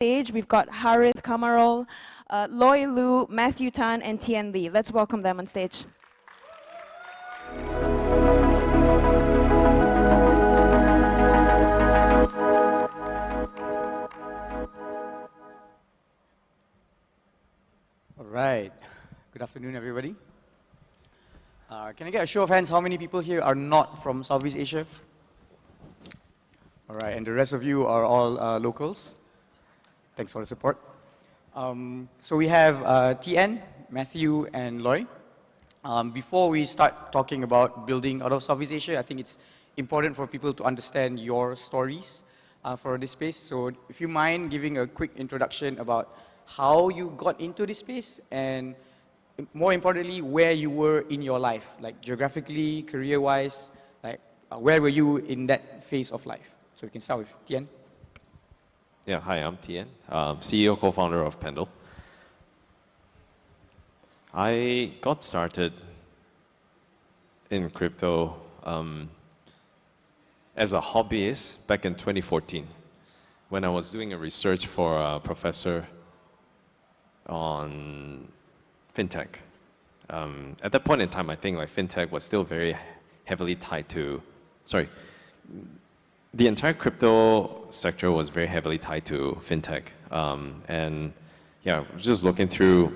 stage, we've got Harith Kamarol, Loy Lu, Matthew Tan, and Tien Lee. Let's welcome them on stage. All right. Good afternoon, everybody. Can I get a show of hands? How many people here are not from Southeast Asia? All right, and the rest of you are all locals. Thanks for the support. So we have Tien, Matthew, and Loy. Before we start talking about building out of Southeast Asia, I think it's important for people to understand your stories for this space. So if you mind giving a quick introduction about how you got into this space and more importantly, where you were in your life, like geographically, career-wise, like where were you in that phase of life? So we can start with Tien. Yeah, hi, I'm Tien, CEO, co-founder of Pendle. I got started in crypto as a hobbyist back in 2014 when I was doing a research for a professor on fintech. At that point in time, I think like fintech was still very heavily tied to, the entire crypto sector was very heavily tied to fintech. And yeah, just looking through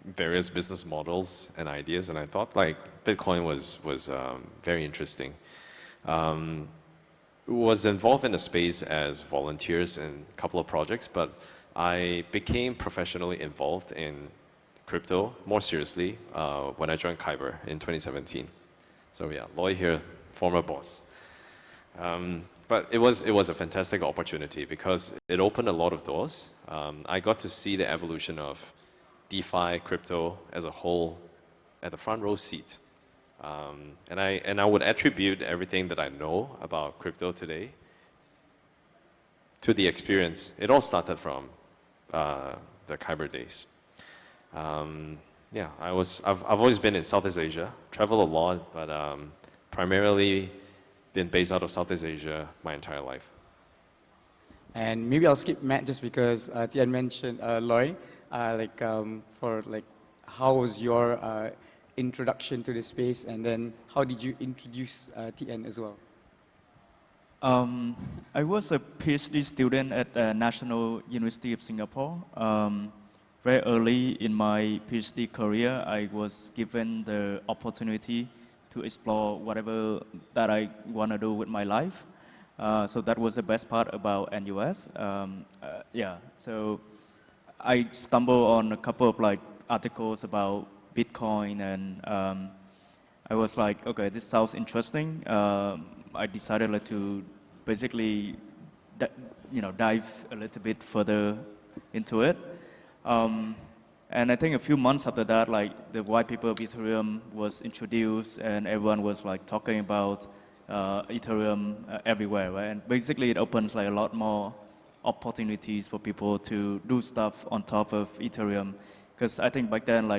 various business models and ideas, and I thought like Bitcoin was very interesting. Was involved in the space as volunteers in a couple of projects, but I became professionally involved in crypto more seriously when I joined Kyber in 2017. So yeah, Loy here, former boss. But it was a fantastic opportunity because it opened a lot of doors. I got to see the evolution of DeFi, crypto as a whole at the front row seat. And I would attribute everything that I know about crypto today to the experience. It all started from the Kyber days. Yeah, I've always been in Southeast Asia, travel a lot, but primarily been based out of Southeast Asia my entire life. And maybe I'll skip Matt just because Tien mentioned Loy. How was your introduction to the space, and then how did you introduce Tien as well? I was a PhD student at the National University of Singapore. Very early in my PhD career, I was given the opportunity to explore whatever that I want to do with my life. So that was the best part about NUS. So I stumbled on a couple of like articles about Bitcoin, and I was like, okay, this sounds interesting. I decided to basically, dive a little bit further into it. And I think a few months after that, like the white paper of Ethereum was introduced, and everyone was like talking about Ethereum everywhere, right? And basically, it opens like a lot more opportunities for people to do stuff on top of Ethereum. Because I think back then,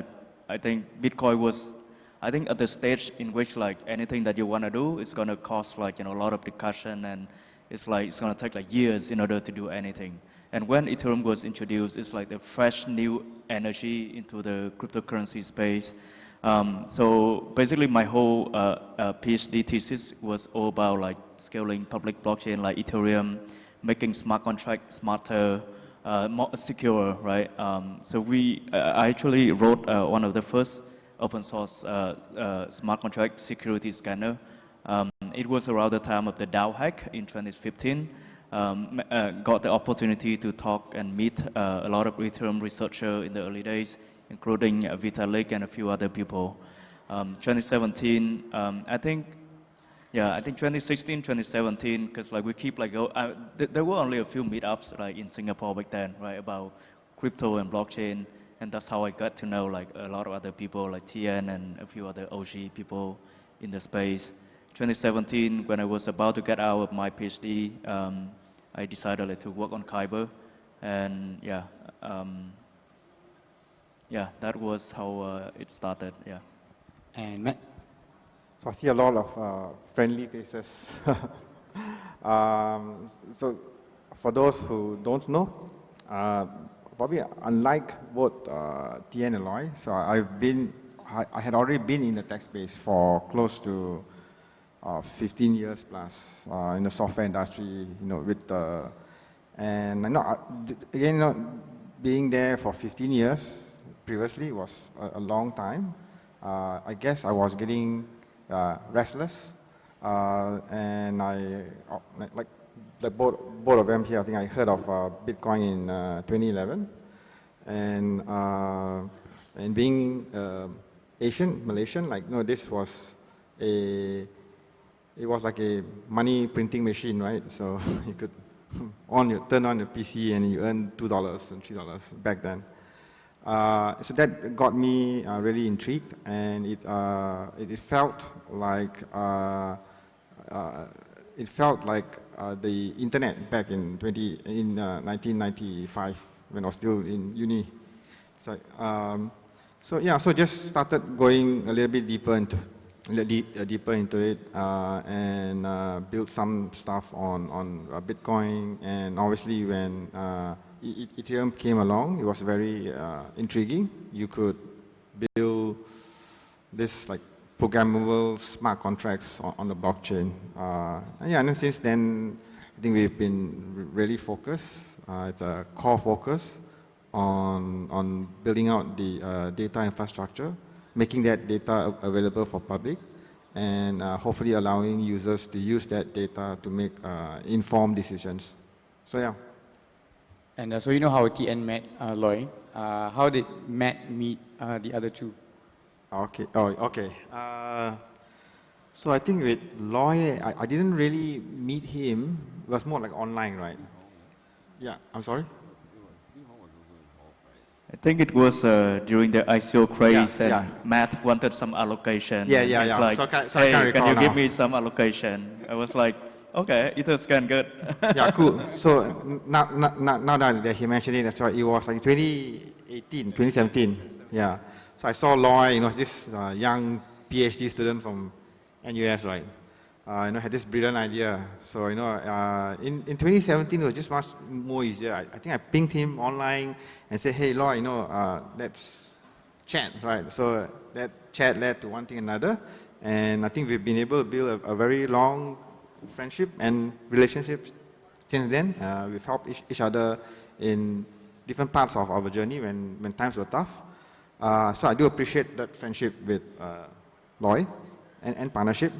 I think Bitcoin was, at the stage in which like anything that you want to do is going to cost like, a lot of discussion, and it's going to take like years in order to do anything. And when Ethereum was introduced, it's like the fresh new energy into the cryptocurrency space. So basically my whole PhD thesis was all about like scaling public blockchain like Ethereum, making smart contracts smarter, more secure, right? So I actually wrote one of the first open source smart contract security scanner. It was around the time of the DAO hack in 2015. Got the opportunity to talk and meet a lot of Ethereum researchers in the early days, including Vitalik and a few other people. 2017, I think 2016, 2017, because like we keep like, there were only a few meetups like in Singapore back then, right, about crypto and blockchain, and that's how I got to know like a lot of other people like Tien and a few other OG people in the space. 2017, when I was about to get out of my PhD, I decided to work on Kyber, and that was how it started. Yeah. And Matt? So I see a lot of friendly faces. So for those who don't know, probably unlike both Tien and Loy, so I had already been in the tech space for close to 15 years plus in the software industry, and again, being there for 15 years previously was a long time. I guess I was getting restless, and like both of them here, I think I heard of Bitcoin in 2011, and being Asian, Malaysian, this was it was like a money printing machine, right? So you could turn on the PC and you earn $2 and $3 back then. So that got me really intrigued, and it felt like the internet back in 1995 when I was still in uni. So so just started going a little bit deeper into it, and built some stuff on Bitcoin. And obviously, when Ethereum came along, it was very intriguing. You could build this programmable smart contracts on the blockchain. And then since then, I think we've been really focused. It's a core focus on building out the data infrastructure, making that data available for public, and hopefully allowing users to use that data to make informed decisions. So yeah. And so you know how Tien met Loy. How did Matt meet the other two? Okay. Okay. So I think with Loy, I didn't really meet him. It was more like online, right? Yeah. I'm sorry. I think it was during the ICO craze, Yeah, and yeah. Matt wanted some allocation. Yeah, and yeah, he's yeah. like, So can hey, I can you recall give now? me some allocation? I was like, okay, Etherscan, good. Yeah, cool. So now that he mentioned it, that's why it was like 2018, 2017. Yeah. So I saw Loy, this young PhD student from NUS, right? Had this brilliant idea. So in 2017 it was just much more easier. I think I pinged him online and said, hey Loy, let's chat, right? So that chat led to one thing another, and I think we've been able to build a very long friendship and relationship since then. We've helped each other in different parts of our journey when times were tough. So I do appreciate that friendship with Loy and partnership.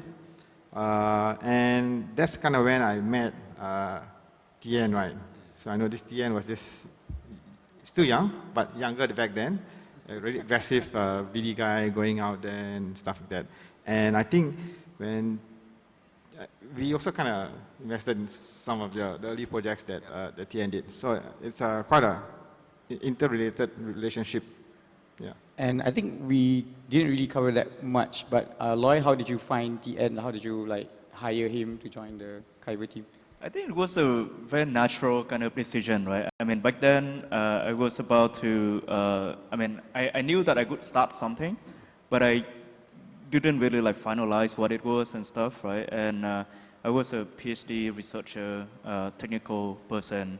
And that's kind of when I met Tien, right? So I know this Tien was still young, but younger back then. A really aggressive BD guy going out there and stuff like that. And I think when we also kind of invested in some of the early projects that Tien did. So it's quite a interrelated relationship. Yeah. And I think we didn't really cover that much, but Loy, how did you find Tien? How did you hire him to join the Kyber team? I think it was a very natural kind of decision, right? I mean, back then, I was about to, I knew that I could start something, but I didn't really finalize what it was and stuff, right? And I was a PhD researcher, technical person.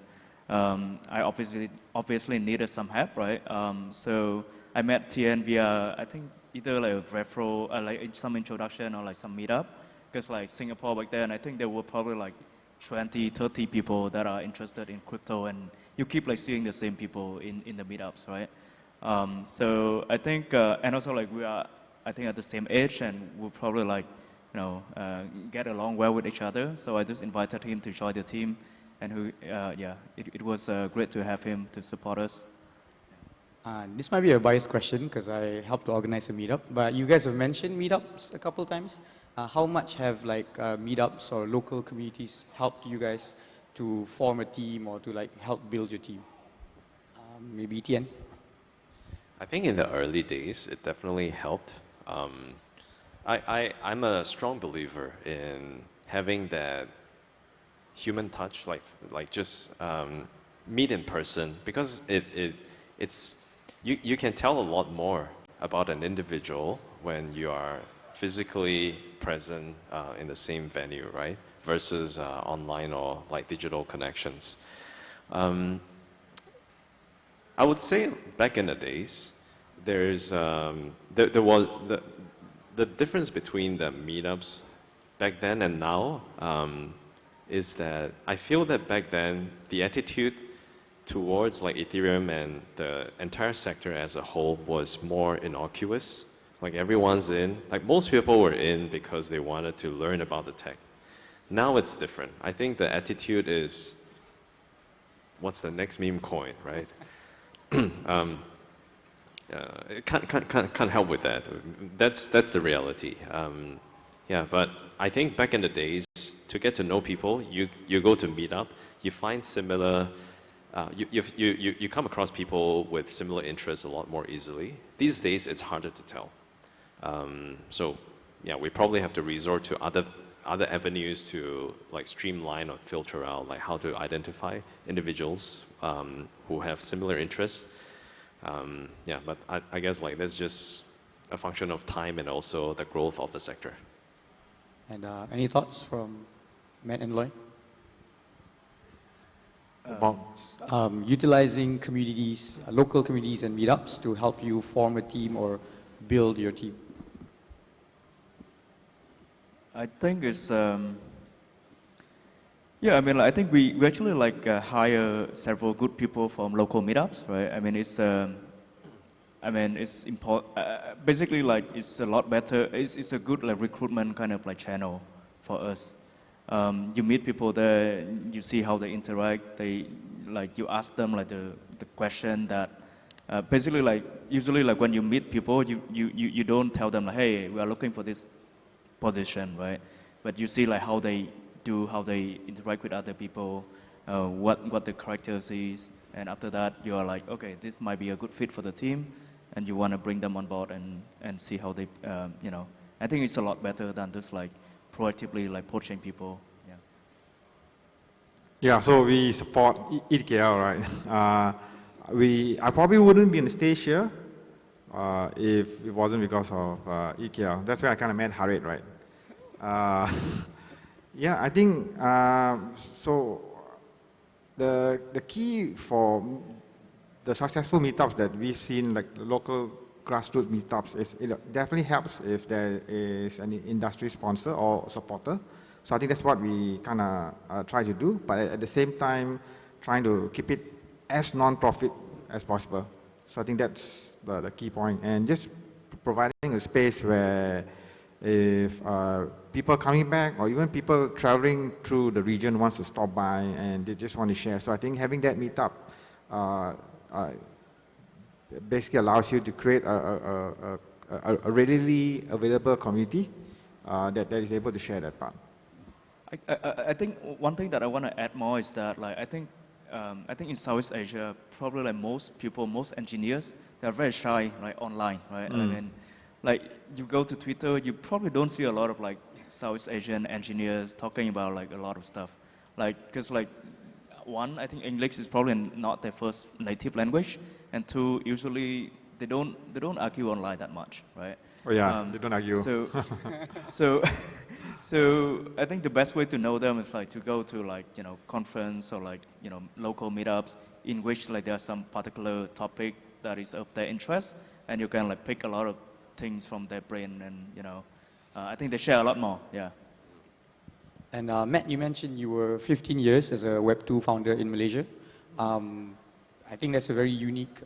I obviously needed some help, right? So I met Tien via, I think, either a referral, some introduction or some meetup. Because Singapore back then, I think there were probably 20, 30 people that are interested in crypto, and you keep seeing the same people in the meetups, right? So I think, and also we are, I think, at the same age, and we'll probably get along well with each other. So I just invited him to join the team, and it was great to have him to support us. This might be a biased question because I helped to organize a meetup, but you guys have mentioned meetups a couple times. How much have meetups or local communities helped you guys to form a team or to help build your team? Maybe Tien? I think in the early days, it definitely helped. I'm a strong believer in having that human touch, just meet in person, because you can tell a lot more about an individual when you are physically present in the same venue, right? versus online or like digital connections. I would say back in the days, there's there was the difference between the meetups back then and now is that I feel that back then the attitude towards like Ethereum and the entire sector as a whole was more innocuous. Like everyone's in, like most people were in because they wanted to learn about the tech. Now it's different. I think the attitude is, what's the next meme coin, right? Can't help with that. That's the reality. Yeah, but I think back in the days, to get to know people, you go to meetup, you find similar, you come across people with similar interests a lot more easily. These days, it's harder to tell. So yeah, we probably have to resort to other avenues to like streamline or filter out like how to identify individuals who have similar interests. Yeah, but I guess like that's just a function of time and also the growth of the sector. And any thoughts from Matt and Loy? About utilizing communities, local communities and meetups to help you form a team or build your team? I think it's, yeah, I mean, I think we actually like hire several good people from local meetups, right? I mean, it's important. Basically, like it's a lot better. It's a good like recruitment kind of like channel for us. You meet people there, you see how they interact. They like you ask them like the question that basically like usually like when you meet people, you don't tell them like, hey, we are looking for this position, right? But you see like how they do, how they interact with other people, what the characters is, and after that you are like, okay, this might be a good fit for the team, and you want to bring them on board and see how they, you know. I think it's a lot better than just like proactively like poaching people. Yeah. Yeah. So we support ETKL, right? I probably wouldn't be on the stage here if it wasn't because of ETKL. That's where I kind of met Harit, right? Yeah, I think so. The key for the successful meetups that we've seen, like the local grassroots meetups, is it definitely helps if there is an industry sponsor or supporter. So I think that's what we kind of try to do, but at the same time, trying to keep it as non-profit as possible. So I think that's the key point, and just providing a space where if people coming back or even people traveling through the region wants to stop by and they just want to share. So I think having that meetup basically allows you to create a readily available community that is able to share that part. I think one thing that I want to add more is that like I think in Southeast Asia, probably like most people, most engineers, they're very shy, right, online, right? I mean, like you go to Twitter, you probably don't see a lot of like Southeast Asian engineers talking about like a lot of stuff, like because like one, I think English is probably not their first native language, and two, usually they don't argue online that much, right? Oh yeah, they don't argue. So I think the best way to know them is like to go to like, you know, conference or like, you know, local meetups in which like there's some particular topic that is of their interest, and you can like pick a lot of things from their brain, and you know, I think they share a lot more. Yeah. And Matt, you mentioned you were 15 years as a Web2 founder in Malaysia. I think that's a very unique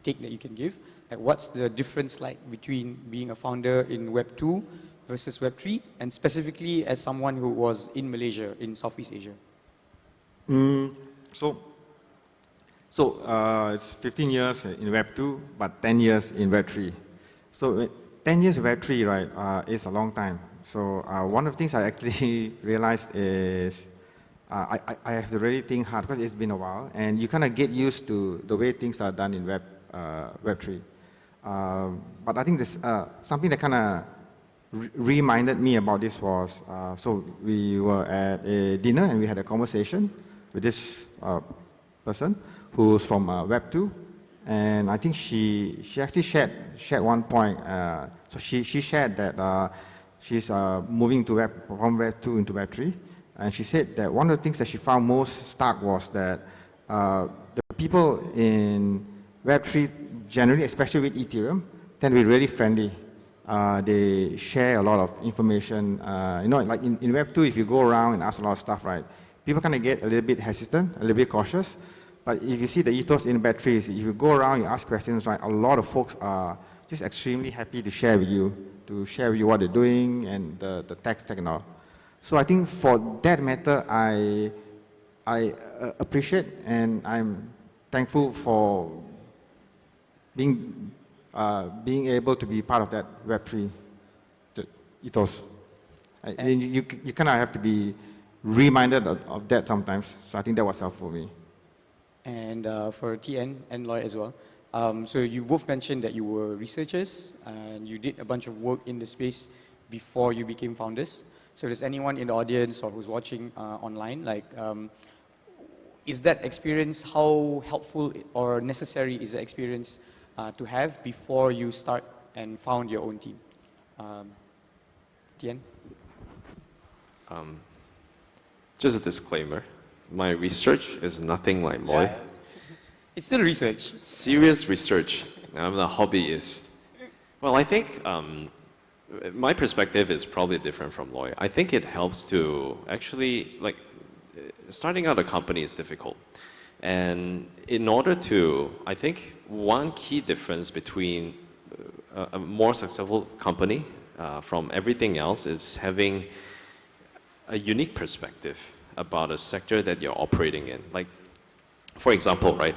take that you can give. Like, what's the difference like between being a founder in Web2 versus Web3, and specifically as someone who was in Malaysia, in Southeast Asia? So it's 15 years in Web2, but 10 years in Web3. So 10 years of Web3, right, is a long time. So one of the things I actually realized is I have to really think hard because it's been a while, and you kind of get used to the way things are done in Web3. But I think this something that kind of reminded me about this was, so we were at a dinner and we had a conversation with this person who's from Web2, and I think she actually shared one point. So she shared that she's moving from Web 2 into Web 3. And she said that one of the things that she found most stark was that the people in Web 3 generally, especially with Ethereum, tend to be really friendly. They share a lot of information. Like in Web 2, if you go around and ask a lot of stuff, right, people kind of get a little bit hesitant, a little bit cautious. But if you see the ethos in Web 3, if you go around, you ask questions, right, a lot of folks are just extremely happy to share with you what they're doing and the tech stack and all. So I think for that matter, I appreciate and I'm thankful for being able to be part of that Web3 ethos. And you kind of have to be reminded of that sometimes. So I think that was helpful for me. And for TN and Lloyd as well. So you both mentioned that you were researchers and you did a bunch of work in the space before you became founders. So if there's anyone in the audience or who's watching online, like, is that experience, how helpful or necessary is the experience to have before you start and found your own team? Tien? Just a disclaimer, my research is nothing like Loy. Yeah. It's still research. Serious research. I'm a hobbyist. Well, I think my perspective is probably different from Loy. I think it helps to actually, like, starting out a company is difficult. And in order to, I think one key difference between a more successful company from everything else is having a unique perspective about a sector that you're operating in. Like, for example, right,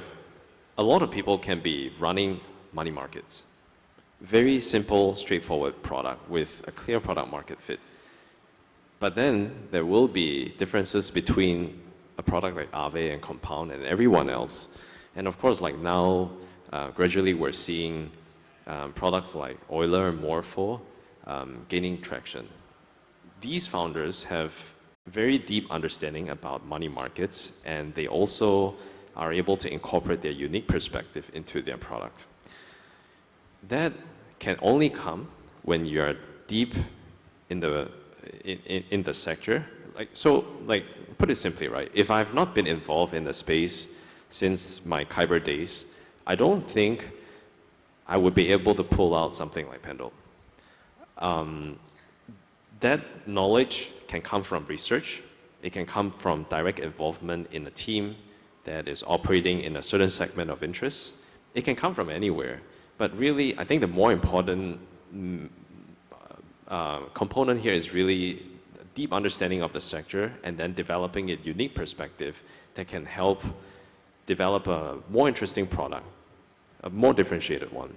a lot of people can be running money markets. Very simple, straightforward product with a clear product market fit. But then there will be differences between a product like Aave and Compound and everyone else. And of course, like now, gradually we're seeing products like Euler and Morpho gaining traction. These founders have very deep understanding about money markets, and they also are able to incorporate their unique perspective into their product. That can only come when you're deep in the sector. Like, put it simply, right? If I've not been involved in the space since my Kyber days, I don't think I would be able to pull out something like Pendle. That knowledge can come from research. It can come from direct involvement in a team that is operating in a certain segment of interest. It can come from anywhere. But really, I think the more important component here is really a deep understanding of the sector and then developing a unique perspective that can help develop a more interesting product, a more differentiated one.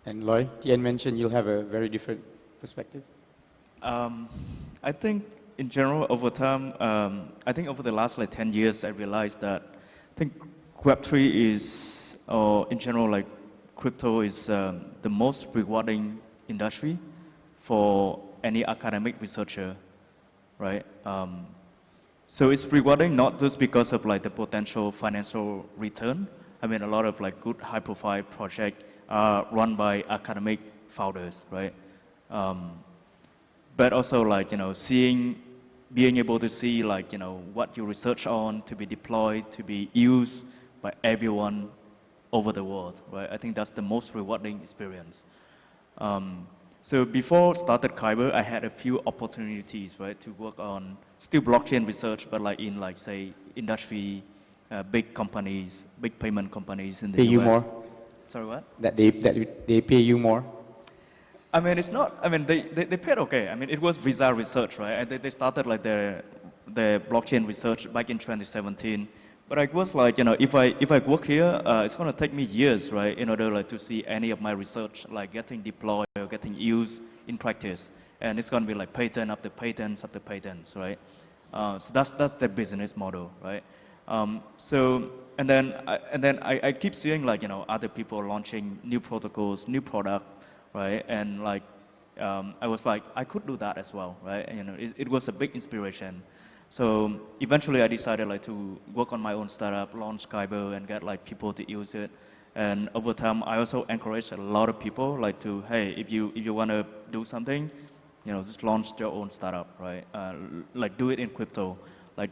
And Loy, Tien mentioned you'll have a very different perspective. I think in general, over time, I think over the last like 10 years, I realized that I think Web3 is, or in general, like crypto is the most rewarding industry for any academic researcher, right? So it's rewarding not just because of like the potential financial return. I mean, a lot of like good high-profile projects are run by academic founders, right? But also like, being able to see like, what you research on to be deployed, to be used by everyone over the world, right? I think that's the most rewarding experience. So before started Kyber, I had a few opportunities, right, to work on still blockchain research, but like in like say industry, big companies, big payment companies in the US. Pay you more? Sorry, what? That they pay you more? I mean, it's not, I mean, they paid okay. I mean, it was Visa Research, right? And they started like their blockchain research back in 2017. But I was like, if I work here, it's going to take me years, right, in order like to see any of my research like getting deployed or getting used in practice. And it's going to be like patent after patents after patents, right? So that's the business model, right? And then I keep seeing like, other people launching new protocols, new product, right? And like, I was like, I could do that as well, right? And, it was a big inspiration. So eventually I decided like to work on my own startup, launch Kyber and get like people to use it. And over time, I also encourage a lot of people like to, hey, if you want to do something, just launch your own startup, right? Like do it in crypto. Like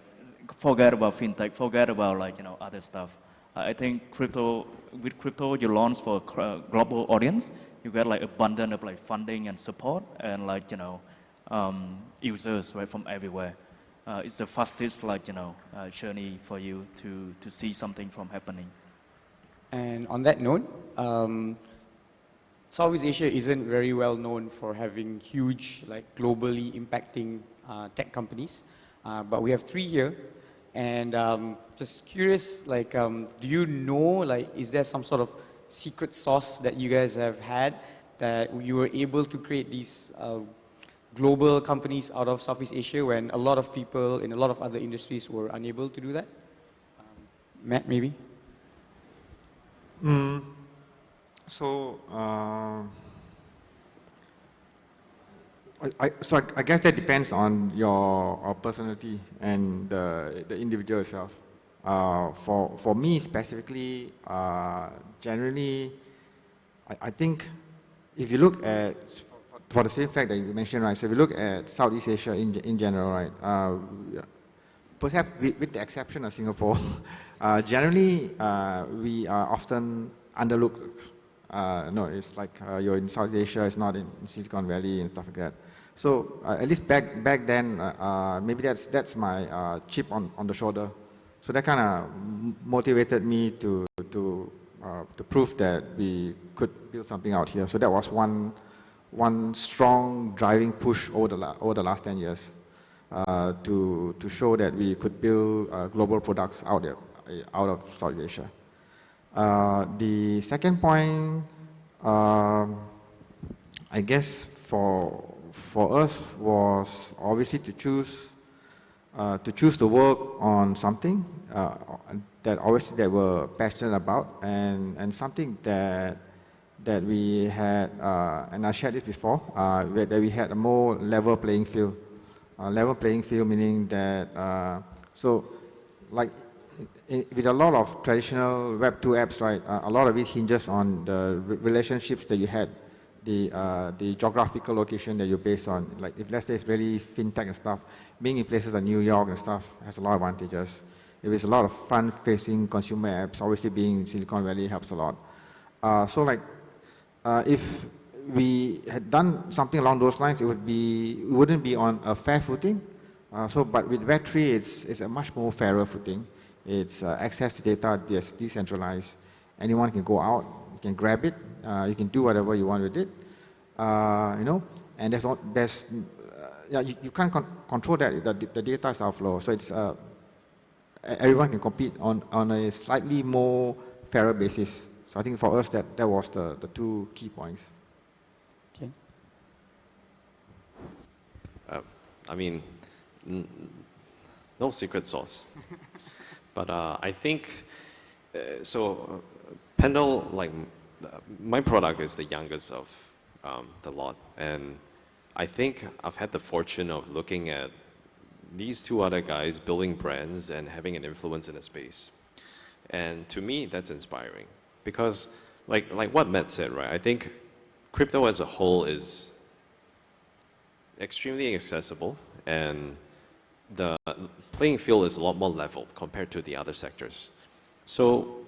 forget about fintech, forget about like, other stuff. I think with crypto, you launch for a global audience. You get like abundant of like funding and support and like, users right from everywhere. It's the fastest like, journey for you to see something from happening. And on that note, Southeast Asia isn't very well known for having huge, like globally impacting tech companies, but we have 3 here. And just curious, like, do you know, like, is there some sort of secret sauce that you guys have had that you were able to create these global companies out of Southeast Asia when a lot of people in a lot of other industries were unable to do that? Matt, maybe? So, I guess that depends on your personality and the individual itself. For me specifically, generally, I think if you look at, for the same fact that you mentioned, right, so if you look at Southeast Asia in general, right, perhaps with the exception of Singapore, generally we are often underlooked. No, it's like you're in South Asia, it's not in Silicon Valley and stuff like that. So at least back then, maybe that's my chip on the shoulder. So that kind of motivated me to prove that we could build something out here. So that was one strong driving push over the last 10 years to show that we could build global products out of South Asia. The second point, I guess for us was obviously to choose to work on something that obviously that we're passionate about and something that we had, and I shared this before, that we had a more level playing field. Level playing field meaning that, so like with a lot of traditional Web 2 apps, right, a lot of it hinges on the relationships that you had, the geographical location that you're based on. Like if let's say it's really fintech and stuff, being in places like New York and stuff has a lot of advantages. If it's a lot of front-facing consumer apps, obviously being in Silicon Valley helps a lot. So like, if we had done something along those lines, it wouldn't be on a fair footing. But with Web3, it's a much more fairer footing. It's access to data that's decentralized. Anyone can go out, you can grab it, you can do whatever you want with it, and you can't control that. The data is outflow, so it's everyone can compete on a slightly more fairer basis. So I think for us that was the two key points. Okay. I mean, no secret sauce. But I think, Pendle, like, my product is the youngest of the lot. And I think I've had the fortune of looking at these two other guys building brands and having an influence in the space. And to me, that's inspiring. Because, like what Matt said, right, I think crypto as a whole is extremely accessible, and the playing field is a lot more leveled compared to the other sectors. So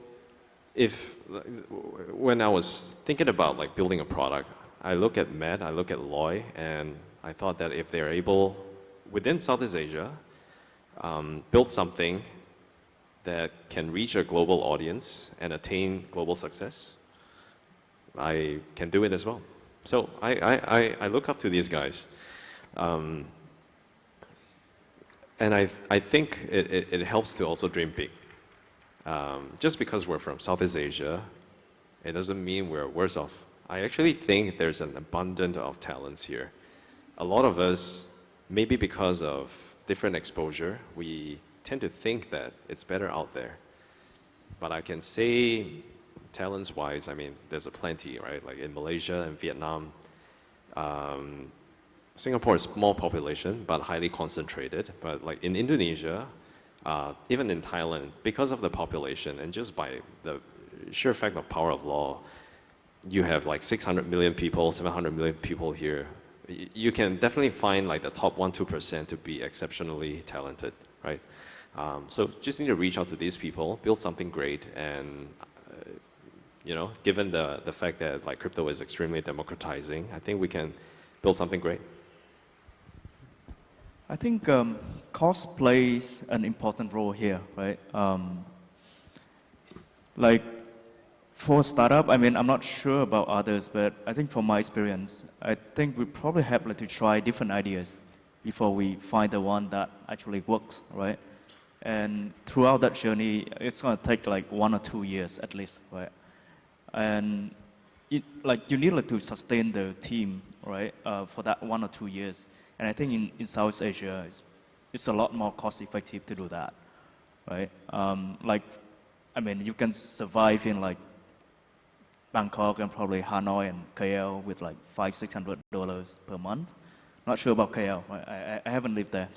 when I was thinking about like building a product, I look at Matt, I look at Loy, and I thought that if they're able, within Southeast Asia, build something that can reach a global audience and attain global success, I can do it as well. So I look up to these guys. And I think it helps to also dream big. Just because we're from Southeast Asia, it doesn't mean we're worse off. I actually think there's an abundance of talents here. A lot of us, maybe because of different exposure, we tend to think that it's better out there. But I can say, talents-wise, I mean, there's a plenty, right? Like in Malaysia and Vietnam, Singapore is small population, but highly concentrated. But like in Indonesia, even in Thailand, because of the population and just by the sheer fact of power of law, you have like 600 million people, 700 million people here you can definitely find like the top 1-2% to be exceptionally talented, right? So just need to reach out to these people, build something great, and you know, given the fact that like crypto is extremely democratizing, I think we can build something great. I think cost plays an important role here, right? Like for a startup, I mean, I'm not sure about others, but I think from my experience, I think we probably have like, to try different ideas before we find the one that actually works, right? And throughout that journey, it's going to take like 1 or 2 years at least, right? And like you need like, to sustain the team, right, for that 1 or 2 years. And I think in South Asia, it's a lot more cost effective to do that, right? Like, I mean, you can survive in like Bangkok and probably Hanoi and KL with like $500-600 per month. Not sure about KL, right? I haven't lived there.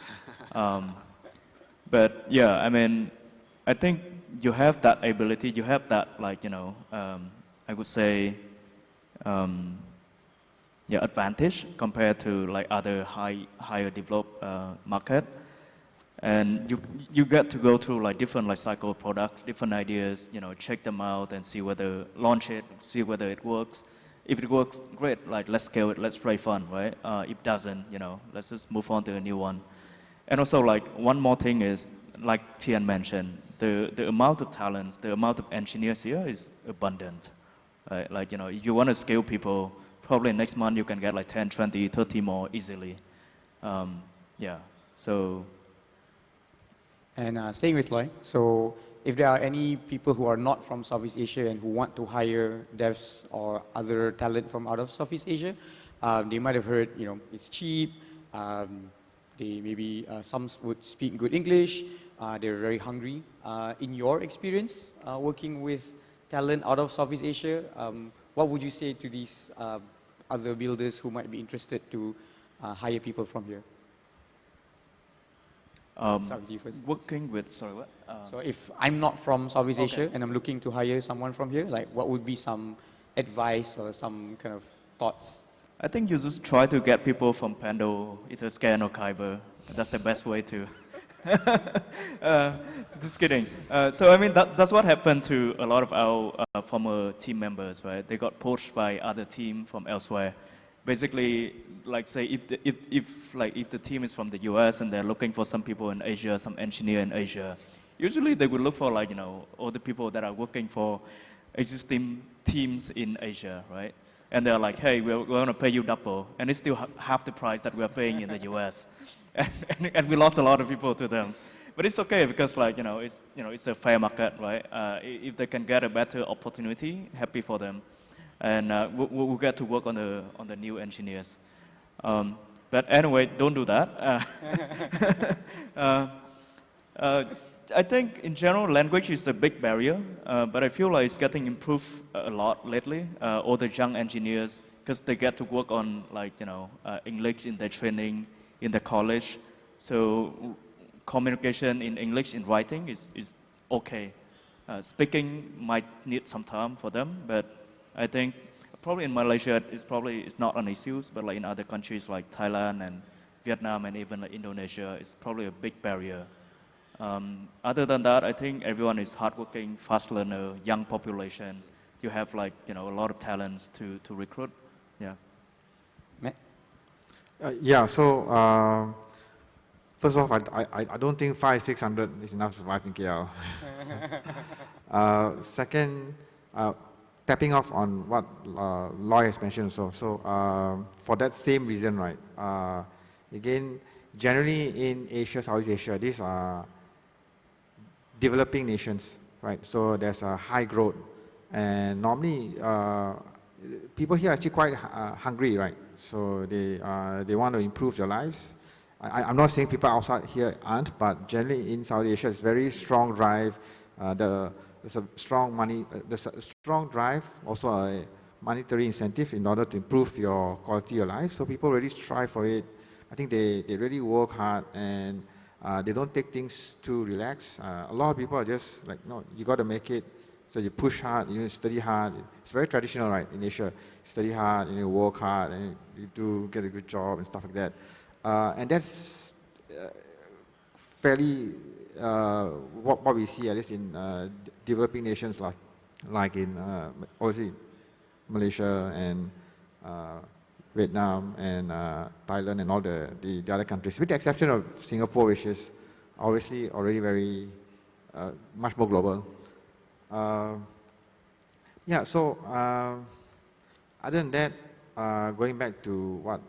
But yeah, I mean, I think you have that ability, you have that like, you know, I would say, yeah, advantage compared to like other higher developed market. And you get to go through like different life cycle products, different ideas, you know, check them out and see whether, launch it, see whether it works. If it works, great, like let's scale it, let's play fun, right? If it doesn't, you know, let's just move on to a new one. And also like one more thing is, like Tian mentioned, the amount of talents, the amount of engineers here is abundant. Right? Like, you know, if you want to scale people, probably next month you can get like 10, 20, 30 more easily. Yeah, so. And staying with Loy, so if there are any people who are not from Southeast Asia and who want to hire devs or other talent from out of Southeast Asia, they might have heard, you know, it's cheap, they maybe, some would speak good English, they're very hungry. In your experience working with talent out of Southeast Asia, what would you say to these other builders who might be interested to hire people from here? Working with, sorry, what? So if I'm not from Southeast Asia and I'm looking to hire someone from here, like what would be some advice or some kind of thoughts? I think you just try to get people from Pando, either Scan or Kyber. That's the best way to. Just kidding. So I mean, that's what happened to a lot of our former team members, right? They got poached by other team from elsewhere. Basically, like say if the team is from the US and they're looking for some people in Asia, some engineer in Asia, usually they would look for like, you know, all the people that are working for existing teams in Asia, right? And they're like, hey, we're going to pay you double, and it's still half the price that we're paying in the US. and we lost a lot of people to them. But it's okay because like, you know, it's a fair market, right? If they can get a better opportunity, happy for them. And we'll get to work on the new engineers. But anyway, don't do that. I think in general, language is a big barrier, but I feel like it's getting improved a lot lately. All the young engineers, because they get to work on like, you know, English in their training, in the college. So communication in English in writing is okay. Speaking might need some time for them, but I think probably in Malaysia it's not an issue, but like in other countries like Thailand and Vietnam and even like Indonesia, it's probably a big barrier. Other than that, I think everyone is hardworking, fast learner, young population. You have like, you know, a lot of talents to recruit. Yeah. Matt? Yeah. So first off, I don't think 500-600 is enough to survive in KL. Second, tapping off on what Loy has mentioned. So for that same reason, right? Again, generally in Asia, Southeast Asia, these are developing nations, right? So there's a high growth, and normally people here are actually quite hungry, right? So they want to improve their lives. I'm not saying people outside here aren't, but generally in South Asia, it's very strong drive. There's a strong drive, also a monetary incentive in order to improve your quality of life. So people really strive for it. I think they really work hard, and they don't take things too relaxed. A lot of people are just like, no, you got to make it. So you push hard, you study hard. It's very traditional, right, in Asia. Study hard, and you work hard, and you do get a good job and stuff like that. And that's fairly what we see, at least in developing nations like in obviously Malaysia and Vietnam and Thailand and all the other countries, with the exception of Singapore, which is obviously already very much more global. Yeah, so other than that, going back to what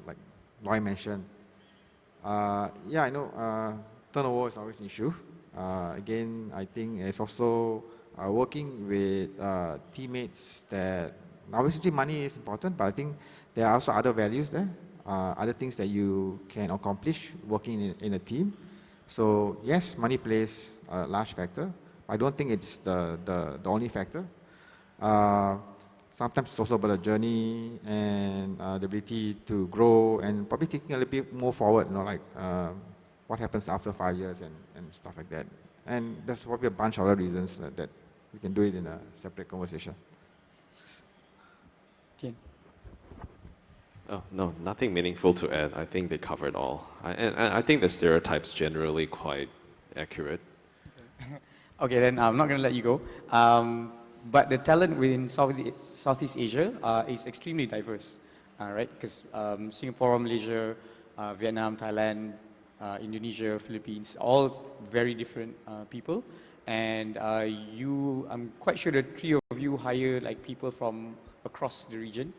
like Loy mentioned, yeah, I know turnover is always an issue. Again, I think it's also working with teammates that, obviously money is important, but I think there are also other values there, other things that you can accomplish working in a team. So yes, money plays a large factor. I don't think it's the only factor. Sometimes it's also about the journey and the ability to grow and probably thinking a little bit more forward, you know, like what happens after 5 years and stuff like that. And there's probably a bunch of other reasons that we can do it in a separate conversation. Tien. Oh, no, nothing meaningful to add. I think they covered all. And I think the stereotype's generally quite accurate. Okay, then I'm not going to let you go. But the talent within Southeast Asia is extremely diverse, right? Because Singapore, Malaysia, Vietnam, Thailand, Indonesia, Philippines, all very different people. And I'm quite sure the three of you hire like people from across the region.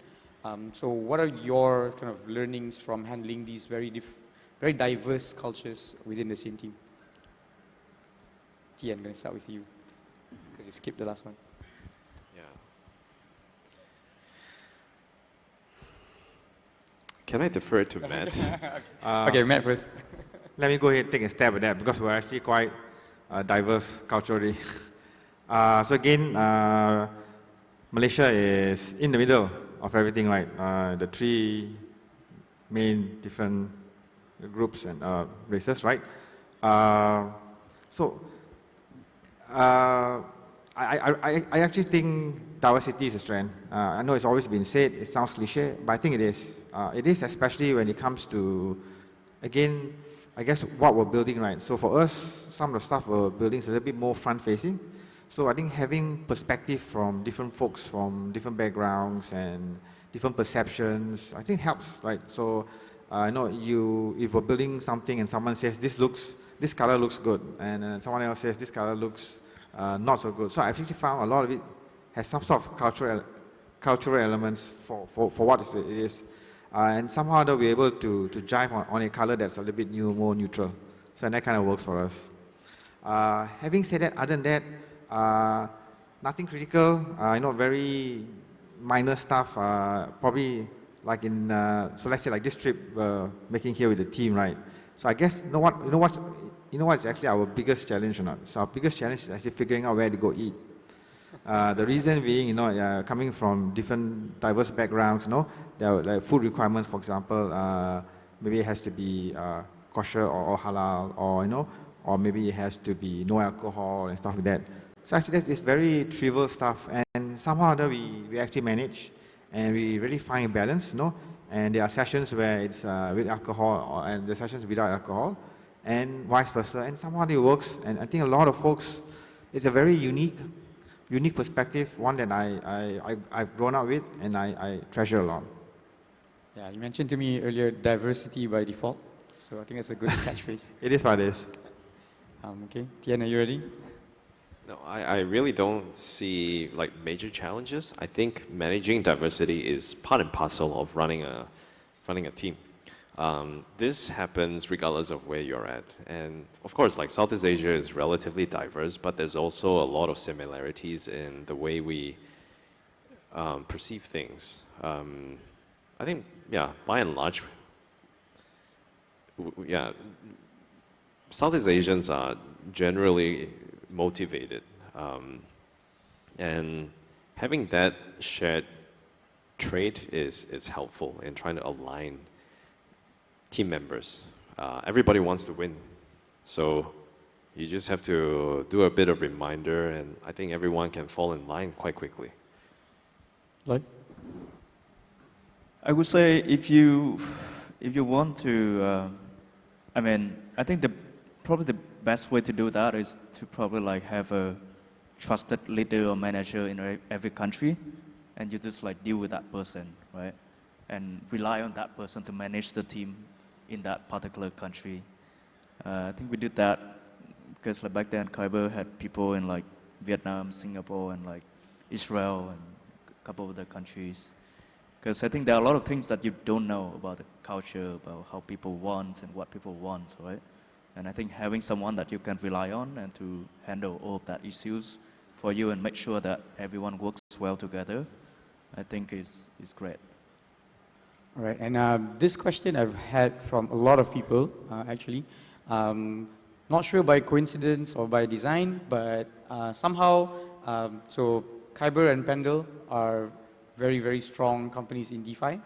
So what are your kind of learnings from handling these very diverse cultures within the same team? Tien, I'm going to start with you, because you skipped the last one. Yeah. Can I defer to Matt? Okay, Matt first. Let me go ahead and take a stab at that, because we're actually quite diverse culturally. So again, Malaysia is in the middle of everything, right? The three main different groups and races, right? So I actually think diversity is a strength. I know it's always been said, it sounds cliche, but I think it is. It is especially when it comes to, again, I guess what we're building, right? So for us, some of the stuff we're building is a little bit more front-facing. So I think having perspective from different folks from different backgrounds and different perceptions, I think helps, right? So I know if we're building something and someone says this color looks good, and someone else says this color looks not so good. So I actually found a lot of it has some sort of cultural elements for what it is. And somehow we're able to jive on a color that's a little bit more neutral. So that kind of works for us. Having said that, other than that, nothing critical, very minor stuff, probably like in, so let's say like this trip we're making here with the team, right? So I guess, you know what's actually our biggest challenge or not? So our biggest challenge is actually figuring out where to go eat. The reason being, coming from different diverse backgrounds, there are like food requirements, for example, maybe it has to be kosher or halal, or maybe it has to be no alcohol and stuff like that. So actually that's very trivial stuff, and somehow we actually manage, and we really find a balance, and there are sessions where it's with alcohol, and the sessions without alcohol, and vice versa, and somehow it works, and I think a lot of folks, it's a very unique perspective, one that I've grown up with and I treasure a lot. Yeah, you mentioned to me earlier diversity by default, so I think that's a good catchphrase. It is what it is. Okay, Tien, are you ready? No, I really don't see like major challenges. I think managing diversity is part and parcel of running a team. This happens regardless of where you're at. And of course, like Southeast Asia is relatively diverse, but there's also a lot of similarities in the way we perceive things. I think, yeah, by and large, Southeast Asians are generally motivated. And having that shared trait is helpful in trying to align team members. Everybody wants to win. So You just have to do a bit of reminder, and I think everyone can fall in line quite quickly. Lloyd? I would say if you want to, I mean, I think probably the best way to do that is to probably like have a trusted leader or manager in every country, and you just like deal with that person, right? And rely on that person to manage the team in that particular country. I think we did that because like back then Kyber had people in like Vietnam, Singapore, and like Israel and a couple of other countries. Because I think there are a lot of things that you don't know about the culture, about how people want and what people want, right? And I think having someone that you can rely on and to handle all of that issues for you and make sure that everyone works well together, I think is great. All right, and this question I've had from a lot of people, actually. Not sure by coincidence or by design, but somehow, so Kyber and Pendle are very, very strong companies in DeFi,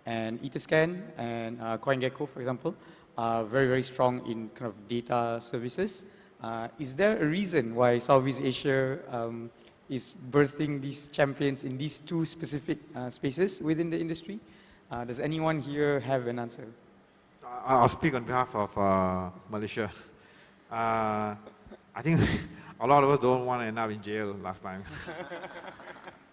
and Etherscan and CoinGecko, for example, are very, very strong in kind of data services. Is there a reason why Southeast Asia is birthing these champions in these two specific spaces within the industry? Does anyone here have an answer? I'll speak on behalf of Malaysia. I think a lot of us don't want to end up in jail last time.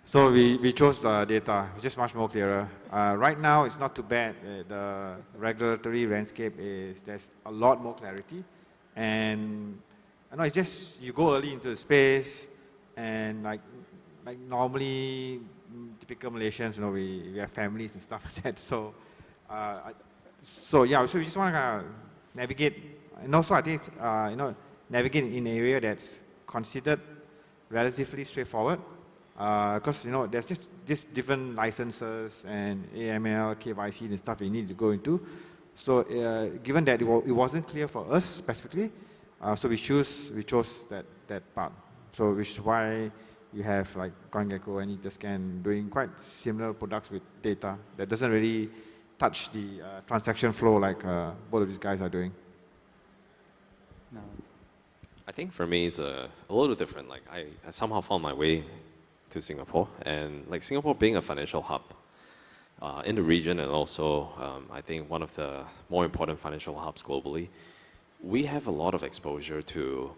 So we chose data, which is much more clearer. Right now, it's not too bad. The regulatory landscape there's a lot more clarity. And I know it's just, you go early into the space, and like normally, typical Malaysians, you know, we have families and stuff like that. So, so we just want to navigate, and also I think navigate in an area that's considered relatively straightforward, because there's just different licenses and AML, KYC and stuff you need to go into. So, given that it wasn't clear for us specifically, so we chose that part. So, which is why you have like CoinGecko and Etherscan doing quite similar products with data that doesn't really touch the transaction flow like both of these guys are doing. No. I think for me it's a little different. Like I somehow found my way to Singapore, and like Singapore being a financial hub in the region, and also I think one of the more important financial hubs globally, we have a lot of exposure to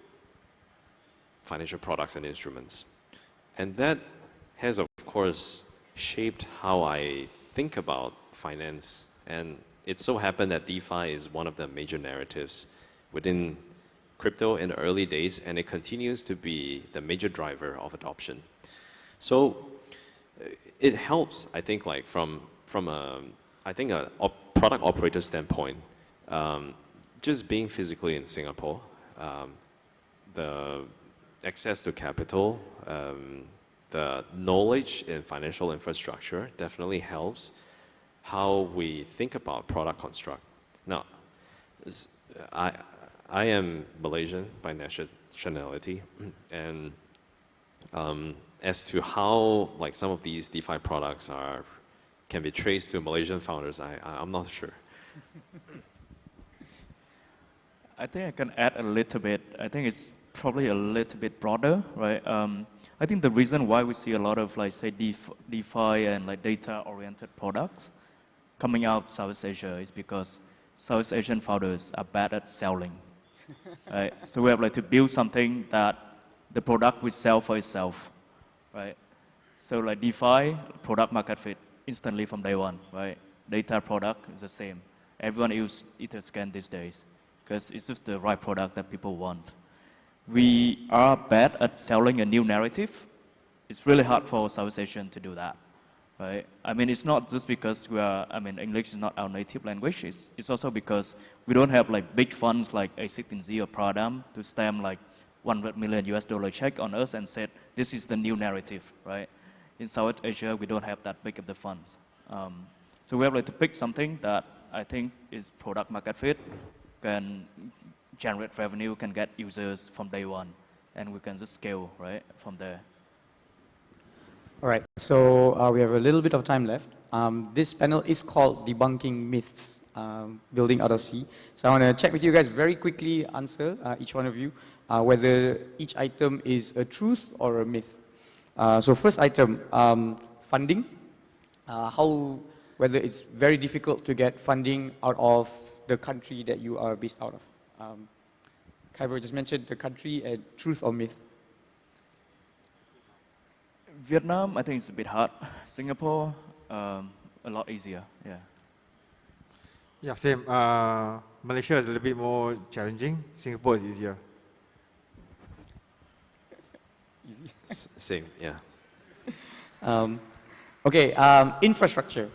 financial products and instruments. And that has, of course, shaped how I think about finance. And it so happened that DeFi is one of the major narratives within crypto in the early days, and it continues to be the major driver of adoption. So it helps, I think, like from a product operator standpoint, just being physically in Singapore, the access to capital, the knowledge in financial infrastructure definitely helps how we think about product construct. Now, I am Malaysian by nationality, and as to how like some of these DeFi products can be traced to Malaysian founders, I'm not sure. I think I can add a little bit. I think it's probably a little bit broader, right? I think the reason why we see a lot of like say DeFi and like data-oriented products coming out of Southeast Asia is because Southeast Asian founders are bad at selling, right? So we have like to build something that the product will sell for itself, right? So like DeFi, product market fit instantly from day one, right? Data product is the same. Everyone uses Etherscan these days because it's just the right product that people want. We are bad at selling a new narrative. It's really hard for Southeast Asian to do that, right? I mean, it's not just because English is not our native language. It's also because we don't have like big funds like A16Z or Pradam to stamp like $100 million US check on us and said, this is the new narrative, right? In South Asia, we don't have that big of the funds. So we have like to pick something that I think is product market fit, can generate revenue, can get users from day one, and we can just scale, right, from there. All right, so we have a little bit of time left. This panel is called Debunking Myths, building out of C. So I want to check with you guys very quickly, answer, each one of you. whether each item is a truth or a myth. So first item, funding. Whether it's very difficult to get funding out of the country that you are based out of. Khyber just mentioned the country and truth or myth. Vietnam, I think it's a bit hard. Singapore, a lot easier. Yeah. Yeah, same. Malaysia is a little bit more challenging. Singapore is easier. Same, yeah. Okay, infrastructure,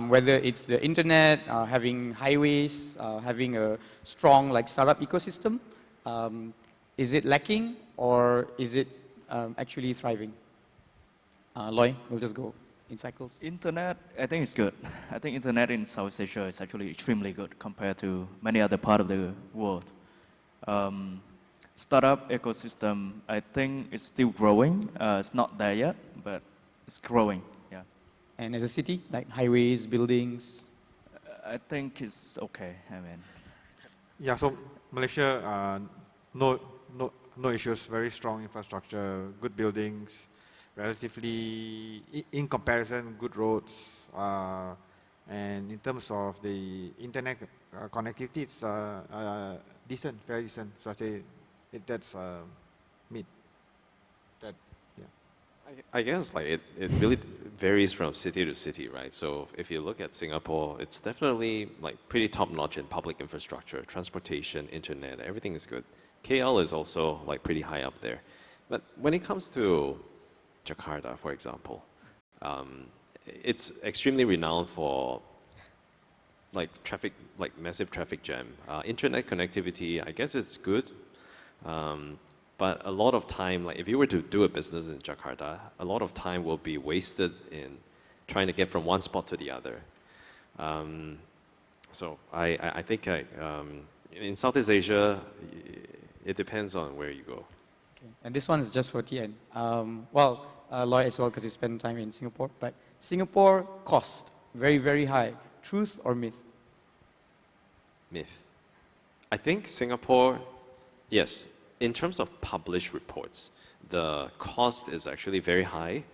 whether it's the internet, having highways, having a strong startup ecosystem, is it lacking or is it actually thriving? Loy, we'll just go in cycles. Internet, I think it's good. I think internet in South Asia is actually extremely good compared to many other parts of the world. Startup ecosystem, I think it's still growing. It's not there yet, but it's growing. Yeah. And as a city, like highways, buildings? I think it's okay. I mean. Yeah, so Malaysia, no issues, very strong infrastructure, good buildings, relatively, in comparison, good roads. And in terms of the internet connectivity, it's decent, very decent. So I say that's mid. That, yeah. I guess it really varies from city to city, right? So if you look at Singapore, it's definitely pretty top-notch in public infrastructure, transportation, internet, everything is good. KL is also pretty high up there. But when it comes to Jakarta, for example, it's extremely renowned for traffic, massive traffic jam. Internet connectivity, I guess it's good. But a lot of time, if you were to do a business in Jakarta, a lot of time will be wasted in trying to get from one spot to the other. So I think in Southeast Asia, it depends on where you go. Okay. And this one is just for TN. Loy as well, because you spend time in Singapore. But Singapore cost, very, very high. Truth or myth? Myth. I think Singapore, yes, in terms of published reports, the cost is actually very high.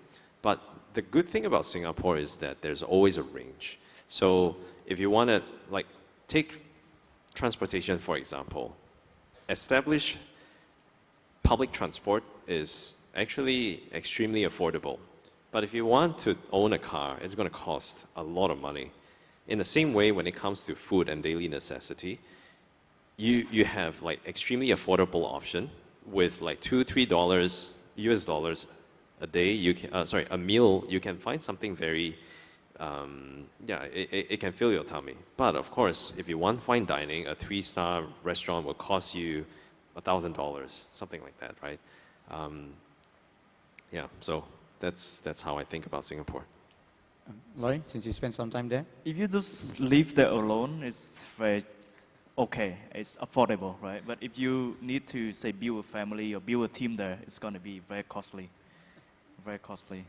But the good thing about Singapore is that there's always a range. So if you want to, take transportation, for example, established public transport is actually extremely affordable. But if you want to own a car, it's going to cost a lot of money. In the same way, when it comes to food and daily necessity, you have extremely affordable option with $2-3 US dollars a day. You can, a meal. You can find something very, it can fill your tummy. But of course, if you want fine dining, a 3-star restaurant will cost you $1,000, something like that, right? Yeah. So that's how I think about Singapore. Loy, since you spent some time there? If you just live there alone, it's very okay. It's affordable, right? But if you need to, say, build a family or build a team there, it's going to be very costly. Very costly.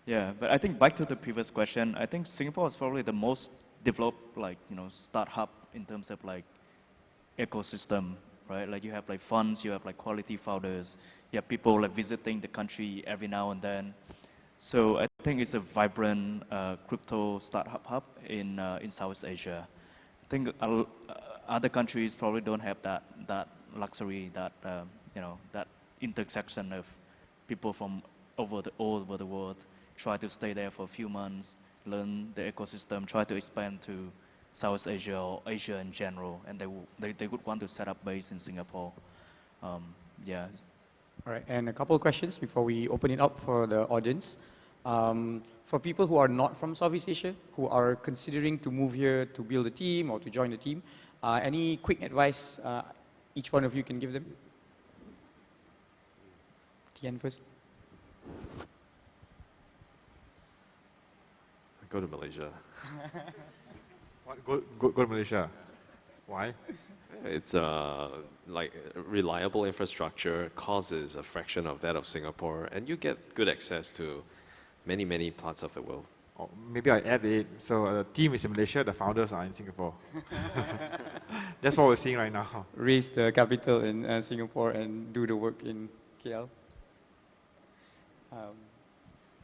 Yeah, but I think back to the previous question, I think Singapore is probably the most developed, startup in terms of ecosystem, right? You have funds, you have quality founders, you have people visiting the country every now and then. So I think it's a vibrant crypto startup hub in South Asia. I think other countries probably don't have that luxury, that intersection of people from all over the world try to stay there for a few months, learn the ecosystem, try to expand to South Asia or Asia in general, and they would want to set up base in Singapore. Yeah. All right, and a couple of questions before we open it up for the audience. For people who are not from Southeast Asia, who are considering to move here to build a team or to join a team, any quick advice each one of you can give them? Tian first. Go to Malaysia. What? Go to Malaysia. Why? It's reliable infrastructure, cost is a fraction of that of Singapore, and you get good access to many, many parts of the world. or maybe I add it. So the team is in Malaysia, the founders are in Singapore. That's what we're seeing right now. Raise the capital in Singapore and do the work in KL.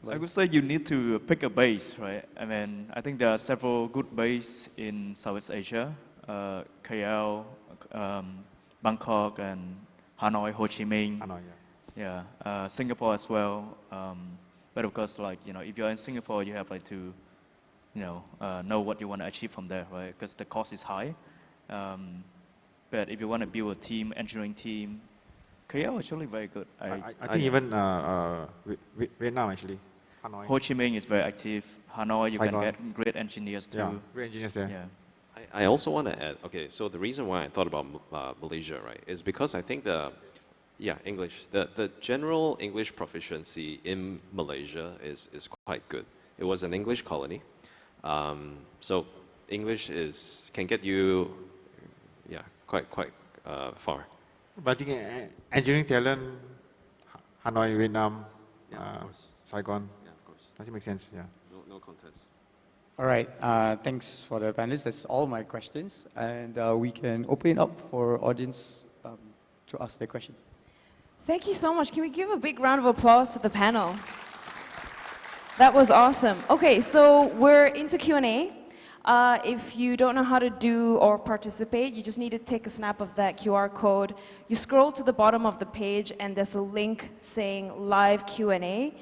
I would say you need to pick a base, right? I mean, I think there are several good bases in Southeast Asia, KL, Bangkok, and Hanoi, Ho Chi Minh. Hanoi, yeah. Yeah, Singapore as well. But of course, like, you know, if you're in Singapore, you have like to, you know what you want to achieve from there, right? Because the cost is high. But if you want to build a team, engineering team, KL is actually very good. I think even Vietnam actually. Hanoi. Ho Chi Minh is very active. Hanoi, you Saigon. can get great engineers too. Yeah, great engineers there. Yeah. I also want to add, okay, so the reason why I thought about Malaysia, right, is because I think English, the general English proficiency in Malaysia is quite good. It was an English colony. So English can get you, quite far. But I think engineering talent, Hanoi, Vietnam, of course. Saigon, Yeah, of course. does it make sense? Yeah. No contest. All right, thanks for the panelists. That's all my questions. And we can open it up for audience to ask their question. Thank you so much. Can we give a big round of applause to the panel? That was awesome. Okay, so we're into Q&A. If you don't know how to do or participate, you just need to take a snap of that QR code. You scroll to the bottom of the page and there's a link saying live Q&A.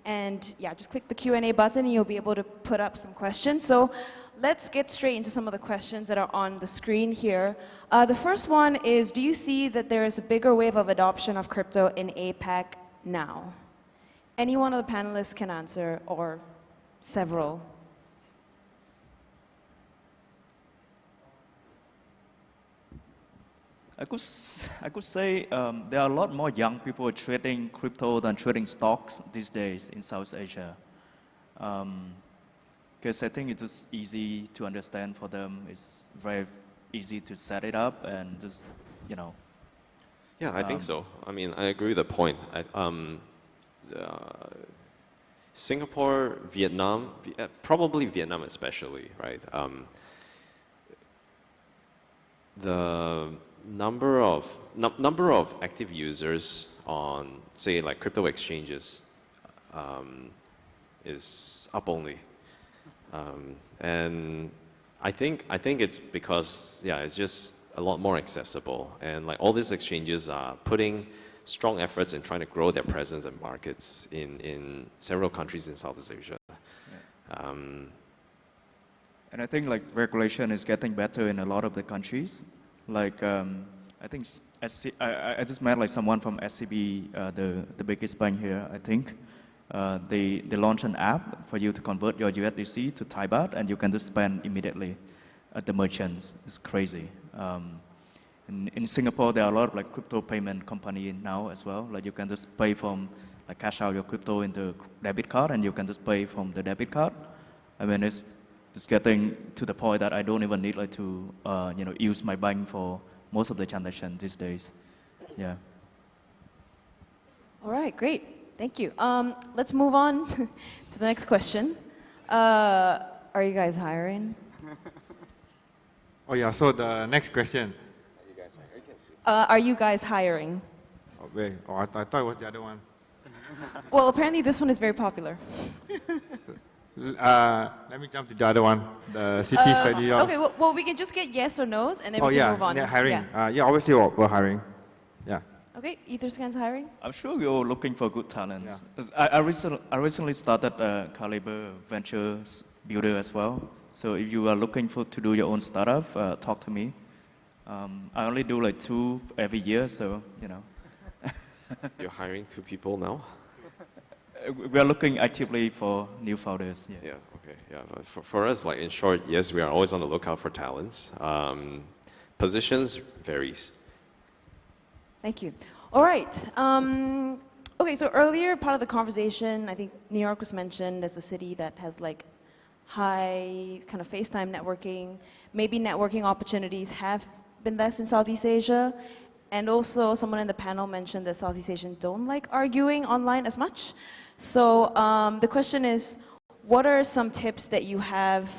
And yeah, just click the Q&A button and you'll be able to put up some questions. So let's get straight into some of the questions that are on the screen here. The first one is, do you see that there is a bigger wave of adoption of crypto in APAC now? Any one of the panelists can answer, or several. I could say there are a lot more young people trading crypto than trading stocks these days in South Asia. Because I think it's just easy to understand for them. It's very easy to set it up and just, you know. Yeah, I think so. I mean, I agree with the point. Singapore, Vietnam, probably Vietnam especially, right? The number of active users on, say, like crypto exchanges is up only, and I think it's because it's just a lot more accessible, and like all these exchanges are putting strong efforts in trying to grow their presence and markets in several countries in Southeast Asia. Yeah. And I think like regulation is getting better in a lot of the countries. Like I think I just met like someone from SCB, the biggest bank here. I think they launched an app for you to convert your USDC to Thai baht, and you can just spend immediately at the merchants. It's crazy. In Singapore, there are a lot of like crypto payment company now as well. Like you can just pay from, like cash out your crypto into debit card, and you can just pay from the debit card. I mean, it's getting to the point that I don't even need like to use my bank for most of the transactions these days. Yeah. All right, great. Thank you. Let's move on to the next question. Are you guys hiring? Oh yeah, so the next question. Are you guys hiring? Oh, wait, I thought it was the other one. Well, apparently this one is very popular. Let me jump to the other one, the city study. Okay, well, we can just get yes or no's, and then we can move on. Yeah, hiring. Yeah. Obviously we're hiring. Yeah. Okay, Etherscan's hiring? I'm sure you're looking for good talents. Yeah. I recently started a Caliber Ventures builder as well. So if you are looking to do your own startup, talk to me. I only do like 2 every year, so you know. You're hiring 2 people now? We are looking actively for new founders. Yeah. Okay. Yeah. But for us, like in short, yes, we are always on the lookout for talents. Positions varies. Thank you. All right. Okay, so earlier part of the conversation, I think New York was mentioned as the city that has like high kind of FaceTime networking. Maybe networking opportunities have been less in Southeast Asia. And also someone in the panel mentioned that Southeast Asians don't like arguing online as much. So the question is, what are some tips that you have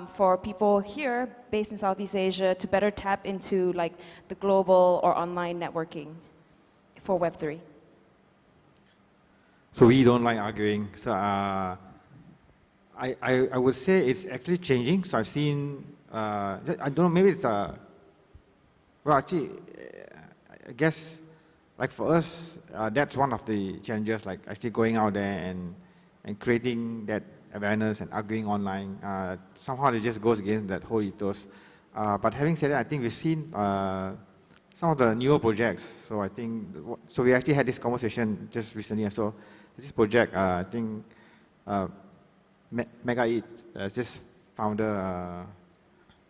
for people here based in Southeast Asia to better tap into like the global or online networking for Web3? So we don't like arguing. So I would say it's actually changing. So I've seen, I don't know, maybe it's well, actually, I guess, like for us, that's one of the challenges, like actually going out there and creating that awareness and arguing online. Somehow it just goes against that whole ethos. But having said that, I think we've seen some of the newer projects. So I think, so we actually had this conversation just recently. So this project, I think, Mega Eat, this founder,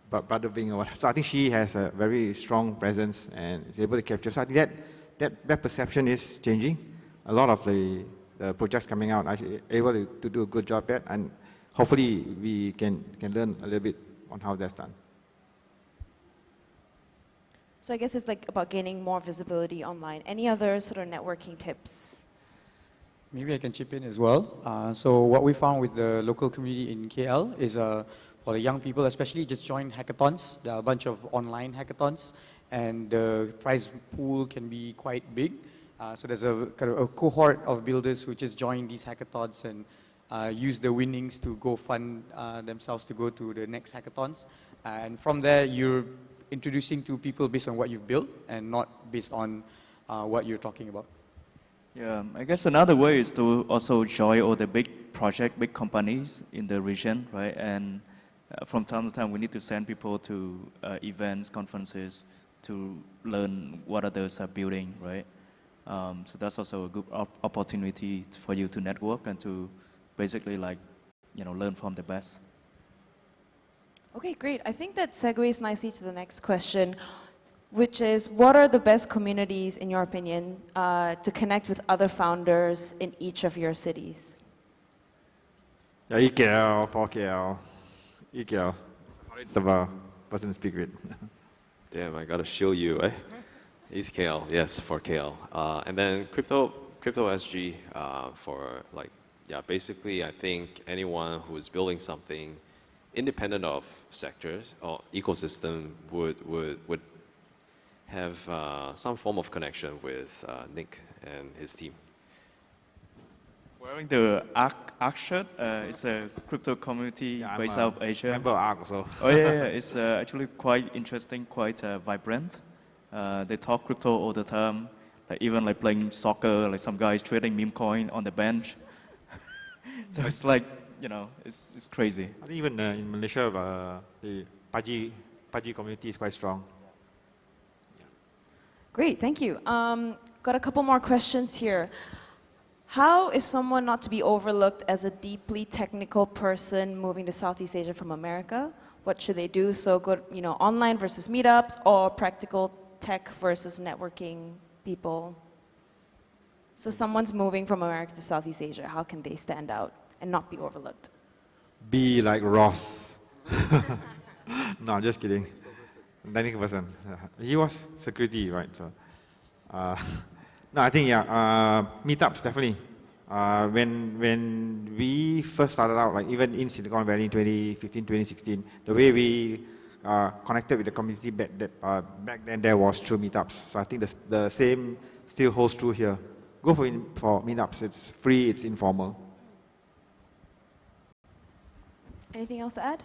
Brother Bing or whatever. So I think she has a very strong presence and is able to capture. So I think that perception is changing. A lot of the projects coming out are able to do a good job at, and hopefully we can learn a little bit on how that's done. So I guess it's like about gaining more visibility online. Any other sort of networking tips? Maybe I can chip in as well. So what we found with the local community in KL is for the young people especially, just join hackathons. There are a bunch of online hackathons and the prize pool can be quite big. So there's a kind of a cohort of builders who just join these hackathons and use the winnings to go fund themselves to go to the next hackathons. And from there, you're introducing to people based on what you've built and not based on what you're talking about. Yeah, I guess another way is to also join all the big project, big companies in the region, right? And from time to time, we need to send people to events, conferences to learn what others are building, right? So that's also a good opportunity for you to network and to basically like, learn from the best. Okay, great. I think that segues nicely to the next question, which is, what are the best communities, in your opinion, to connect with other founders in each of your cities? Yeah, EKL, 4KL, EKL. It's about person speak with. Damn, I gotta show you, eh? East KL, yes, for KL. And then crypto SG for like, yeah, basically I think anyone who's building something independent of sectors or ecosystem would have some form of connection with Nick and his team. Wearing the ARC shirt, it's a crypto community based out of Asia. Member ARC also. Oh yeah, it's actually quite interesting, quite vibrant. They talk crypto all the time, like even like playing soccer, like some guys trading meme coin on the bench. So it's like, it's crazy. I think even in Malaysia, the Paji community is quite strong. Great, thank you. Got a couple more questions here. How is someone not to be overlooked as a deeply technical person moving to Southeast Asia from America? What should they do? So good, online versus meetups or practical tech versus networking people. So someone's moving from America to Southeast Asia. How can they stand out and not be overlooked? Be like Ross. No, I'm just kidding. 90%. He was security, right? So, no, I think meetups definitely. When we first started out, like even in Silicon Valley in 2015, 2016, the way we connected with the community back then there was through meetups. So I think the same still holds true here. Go for meetups. It's free. It's informal. Anything else to add?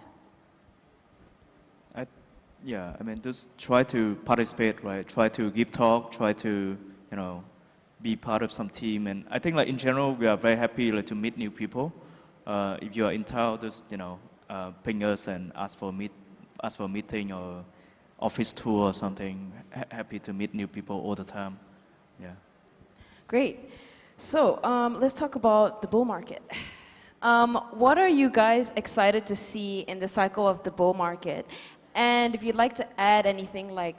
Yeah, I mean, just try to participate, right? Try to give talk, try to, be part of some team. And I think like in general, we are very happy to meet new people. If you are in town, just, ping us and ask for a meeting or office tour or something. Happy to meet new people all the time. Yeah. Great. So let's talk about the bull market. What are you guys excited to see in the cycle of the bull market? And if you'd like to add anything like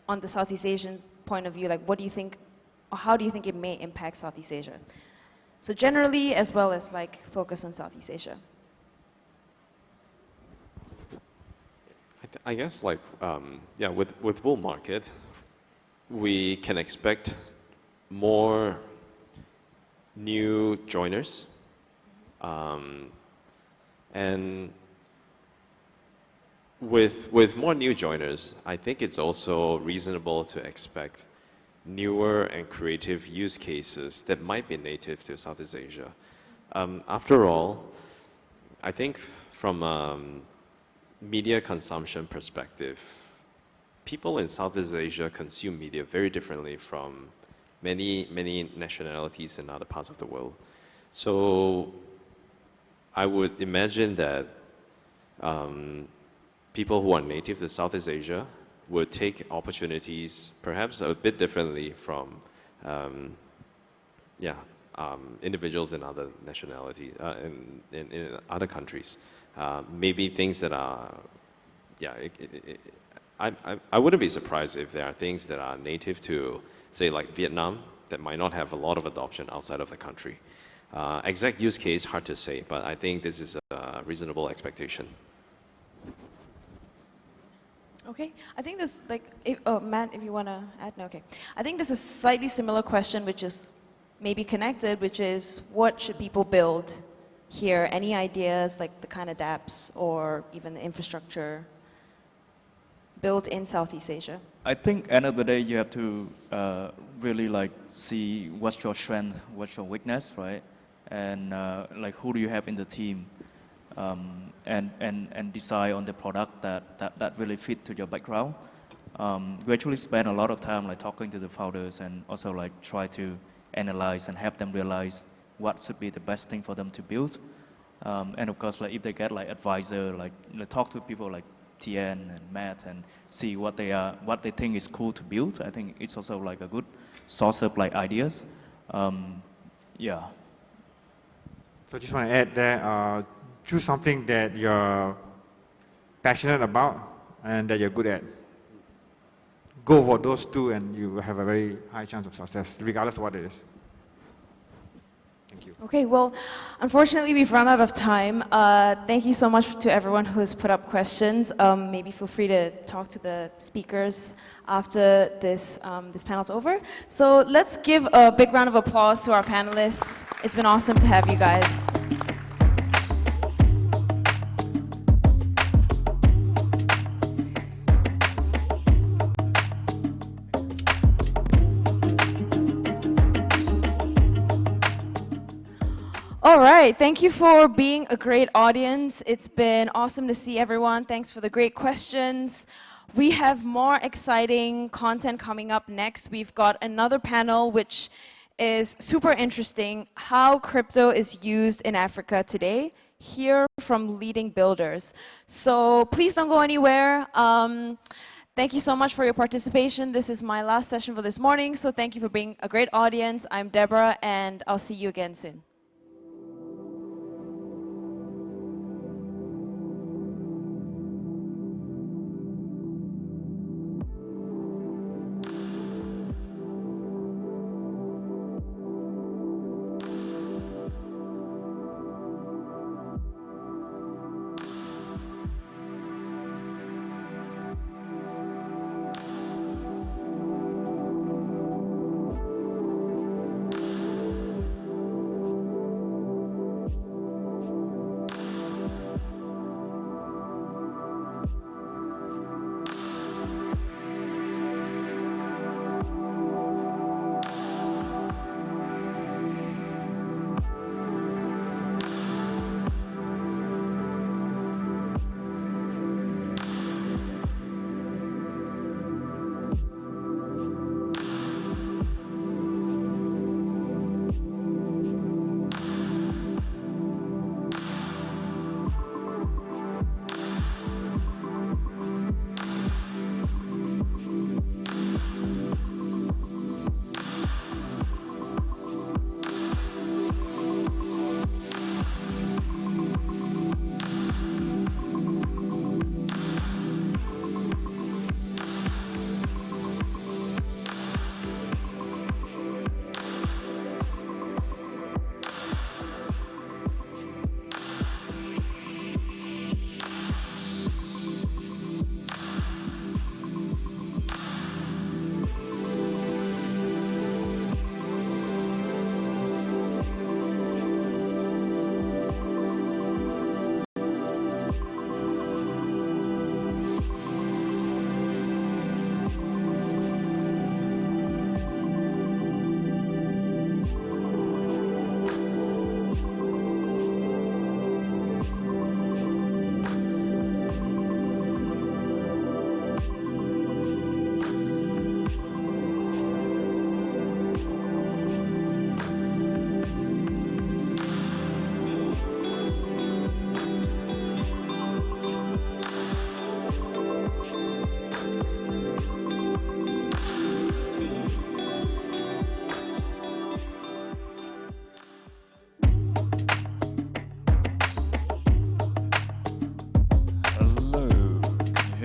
on the Southeast Asian point of view, like what do you think, or how do you think it may impact Southeast Asia? So generally, as well as like focus on Southeast Asia. I guess like, yeah, with bull market, we can expect more new joiners. And with more new joiners, I think it's also reasonable to expect newer and creative use cases that might be native to Southeast Asia. After all, I think from a media consumption perspective, people in Southeast Asia consume media very differently from many nationalities in other parts of the world. So I would imagine that people who are native to Southeast Asia would take opportunities perhaps a bit differently from individuals in other nationalities, in other countries. Maybe things that are, I wouldn't be surprised if there are things that are native to, say, like Vietnam, that might not have a lot of adoption outside of the country. Exact use case, hard to say, but I think this is a reasonable expectation. Okay, I think this, like, Matt, if you want to add, no, okay. I think this is a slightly similar question, which is maybe connected, which is what should people build here? Any ideas, like the kind of dApps or even the infrastructure built in Southeast Asia? I think end of the day, you have to really like see what's your strength, what's your weakness, right? And like who do you have in the team? And decide on the product that really fit to your background. We actually spend a lot of time like talking to the founders and also like try to analyze and help them realize what should be the best thing for them to build. And of course, like if they get like advisor, like talk to people like Tien and Matt and see what they think is cool to build. I think it's also like a good source of like ideas. Yeah. So just want to add there, choose something that you're passionate about and that you're good at. Go for those two and you will have a very high chance of success, regardless of what it is. Thank you. Okay, well, unfortunately, we've run out of time. Thank you so much to everyone who's put up questions. Maybe feel free to talk to the speakers after this panel's over. So let's give a big round of applause to our panelists. It's been awesome to have you guys. All right, thank you for being a great audience. It's been awesome to see everyone. Thanks for the great questions. We have more exciting content coming up next. We've got another panel which is super interesting, how crypto is used in Africa today. Hear from leading builders. So please don't go anywhere. Thank you so much for your participation. This is my last session for this morning, so thank you for being a great audience. I'm Deborah, and I'll see you again soon.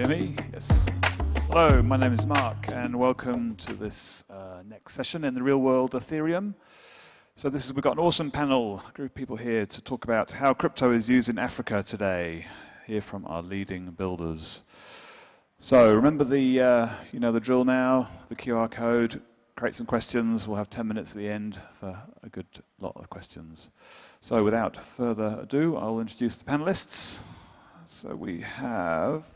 Hear me? Yes. Hello, my name is Mark, and welcome to this next session in the real world Ethereum. So we've got an awesome panel, a group of people here to talk about how crypto is used in Africa today. Hear from our leading builders. So remember the drill now, the QR code, create some questions. We'll have 10 minutes at the end for a good lot of questions. So without further ado, I'll introduce the panelists. So we have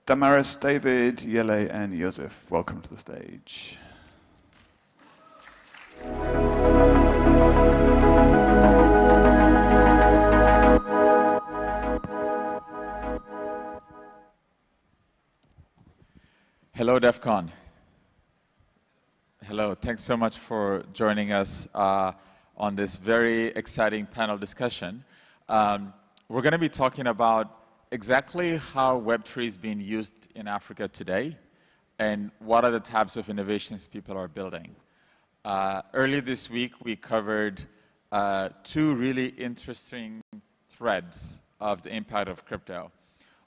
Damaris, David, Yele, and Joseph. Welcome to the stage. Hello, DEF CON. Hello, thanks so much for joining us on this very exciting panel discussion. We're going to be talking about exactly how Web3 is being used in Africa today and what are the types of innovations people are building. Earlier this week, we covered two really interesting threads of the impact of crypto.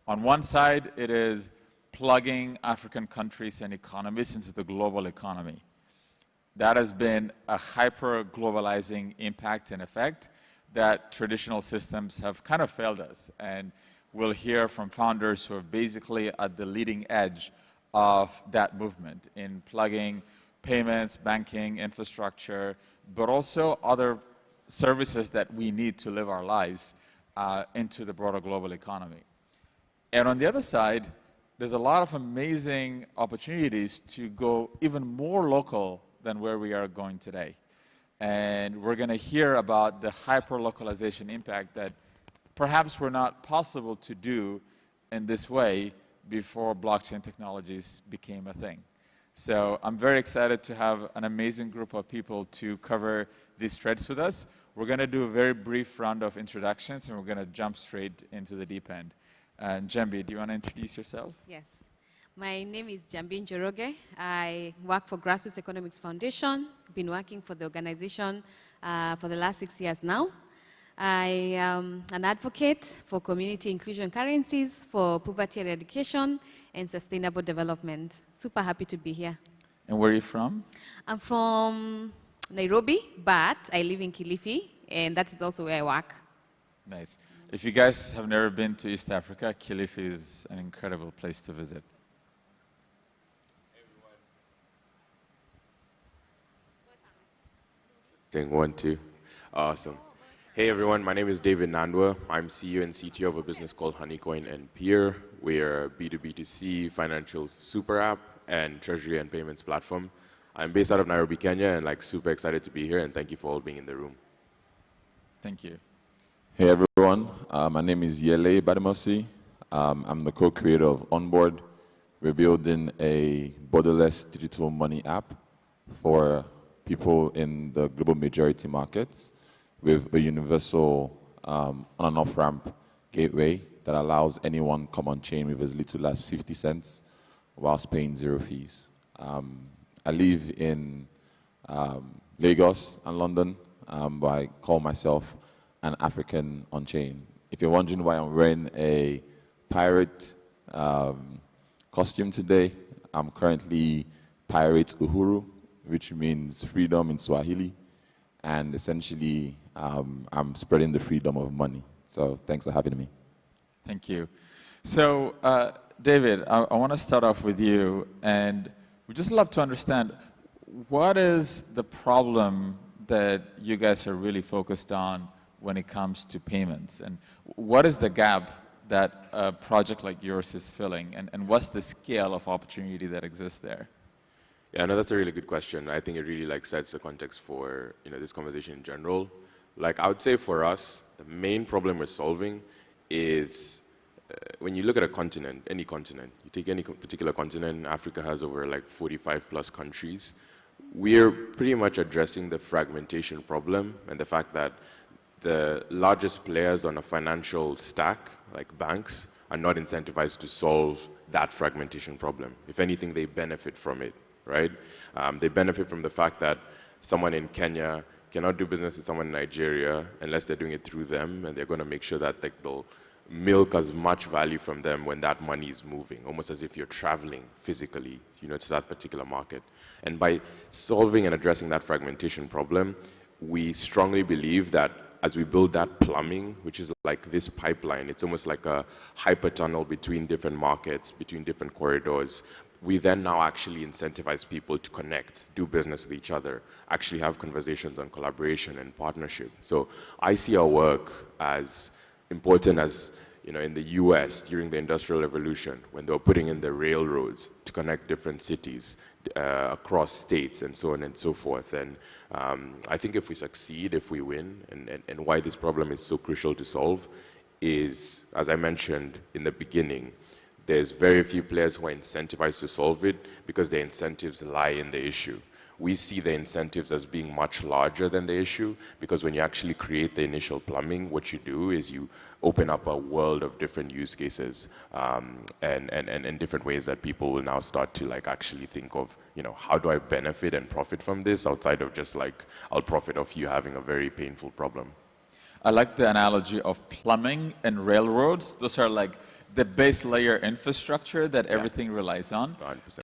On one side, it is plugging African countries and economies into the global economy. That has been a hyper-globalizing impact and effect that traditional systems have kind of failed us. And we'll hear from founders who are basically at the leading edge of that movement in plugging payments, banking, infrastructure, but also other services that we need to live our lives into the broader global economy. And on the other side, there's a lot of amazing opportunities to go even more local than where we are going today. And we're going to hear about the hyper-localization impact that perhaps were not possible to do in this way before blockchain technologies became a thing. So I'm very excited to have an amazing group of people to cover these threads with us. We're going to do a very brief round of introductions, and we're going to jump straight into the deep end. And Jambi, do you want to introduce yourself? Yes. My name is Jambi Njoroge. I work for Grassroots Economics Foundation. Been working for the organization for the last 6 years now. I am an advocate for community inclusion currencies, for poverty eradication, and sustainable development. Super happy to be here. And where are you from? I'm from Nairobi, but I live in Kilifi, and that is also where I work. Nice. If you guys have never been to East Africa, Kilifi is an incredible place to visit. Thing 1, 2. Awesome. Hey everyone, my name is David Nandwa. I'm CEO and CTO of a business called Honeycoin and Peer. We're a B2B2C financial super app and treasury and payments platform. I'm based out of Nairobi, Kenya, and super excited to be here, and thank you for all being in the room. Thank you. Hey everyone, my name is Yele Badimosi. I'm the co-creator of Onboard. We're building a borderless digital money app for people in the global majority markets with a universal on and off ramp gateway that allows anyone come on chain with as little as 50 cents whilst paying 0 fees. I live in Lagos and London, but I call myself an African on chain. If you're wondering why I'm wearing a pirate costume today, I'm currently Pirate Uhuru, which means freedom in Swahili, and essentially I'm spreading the freedom of money. So thanks for having me. Thank you. So David, I want to start off with you, and we'd just love to understand what is the problem that you guys are really focused on when it comes to payments, and what is the gap that a project like yours is filling, and what's the scale of opportunity that exists there? Yeah, no, that's a really good question. I think it really sets the context for this conversation in general. I would say for us, the main problem we're solving is when you look at a continent, any continent, you take any particular continent, Africa has over 45 plus countries. We're pretty much addressing the fragmentation problem and the fact that the largest players on a financial stack, like banks, are not incentivized to solve that fragmentation problem. If anything, they benefit from it, right? They benefit from the fact that someone in Kenya cannot do business with someone in Nigeria unless they're doing it through them, and they're going to make sure that they'll milk as much value from them when that money is moving, almost as if you're traveling physically, to that particular market. And by solving and addressing that fragmentation problem, we strongly believe that as we build that plumbing, which is like this pipeline, it's almost like a hyper tunnel between different markets, between different corridors. We then now actually incentivize people to connect, do business with each other, actually have conversations on collaboration and partnership. So I see our work as important as, in the US during the Industrial Revolution, when they were putting in the railroads to connect different cities across states and so on and so forth. And I think if we succeed, if we win, and why this problem is so crucial to solve is, as I mentioned in the beginning, there's very few players who are incentivized to solve it because their incentives lie in the issue. We see the incentives as being much larger than the issue because when you actually create the initial plumbing, what you do is you open up a world of different use cases and different ways that people will now start to actually think of, how do I benefit and profit from this outside of just I'll profit off you having a very painful problem. I like the analogy of plumbing and railroads. Those are the base layer infrastructure that everything relies on. 100%.